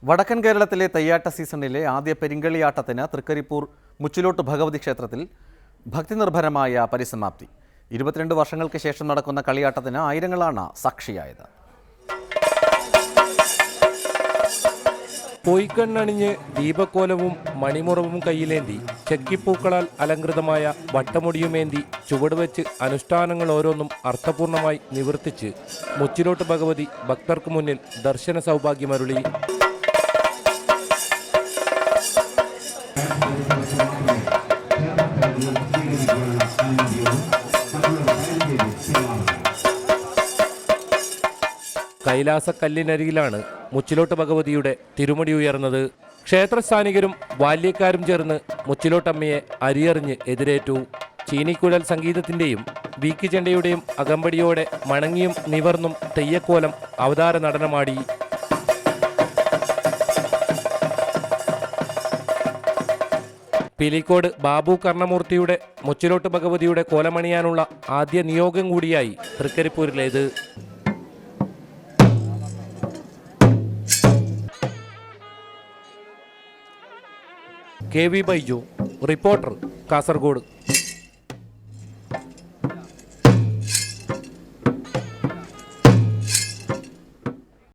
വടക്കൻ കേരളത്തിലെ തെയ്യാട്ട സീസണിലെ ആദ്യ പെരിങ്കളിയാട്ടത്തിന് തൃക്കരിപ്പൂർ മുച്ചിലോട്ട് ഭഗവതി ക്ഷേത്രത്തിൽ ഭക്തിനിർഭരമായ പരിസമാപ്തി. 22 വർഷങ്ങൾക്ക് ശേഷം നടക്കുന്ന കളിയാട്ടത്തിന് ആയിരങ്ങളാണ് സാക്ഷിയായത്. പൊയ്ക്കണ്ണണിഞ്ഞ് ദീപക്കോലവും മണിമുറവും കയ്യിലേന്തി ചെക്കിപ്പൂക്കളാൽ അലങ്കൃതമായ വട്ടമുടിയുമേന്തി ചുവടുവെച്ച് അനുഷ്ഠാനങ്ങൾ ഓരോന്നും അർത്ഥപൂർണമായി നിവർത്തിച്ച് മുച്ചിലോട്ട് ഭഗവതി ഭക്തർക്ക് മുന്നിൽ ദർശന സൗഭാഗ്യമരുളി. കൈലാസക്കല്ലിനരികിലാണ് മുച്ചിലോട്ട് ഭഗവതിയുടെ തിരുമുടി ഉയർന്നത്. ക്ഷേത്രസ്ഥാനികരും ബാല്യക്കാരും ചേർന്ന് മുച്ചിലോട്ടമ്മയെ അരിയറിഞ്ഞ് എതിരേറ്റു. ചീനിക്കുഴൽ സംഗീതത്തിൻ്റെയും വീക്കിച്ചെണ്ടയുടെയും അകമ്പടിയോടെ മണങ്ങിയും നിവർന്നും തെയ്യക്കോലം അവതാര നടനമാടി. പിലിക്കോട് ബാബു കർണമൂർത്തിയുടെ മുച്ചിലോട്ട് ഭഗവതിയുടെ കോലമണിയാനുള്ള ആദ്യ നിയോഗം കൂടിയായി തൃക്കരിപ്പൂരിലേത്. KV Baiju, reporter, Kasaragod.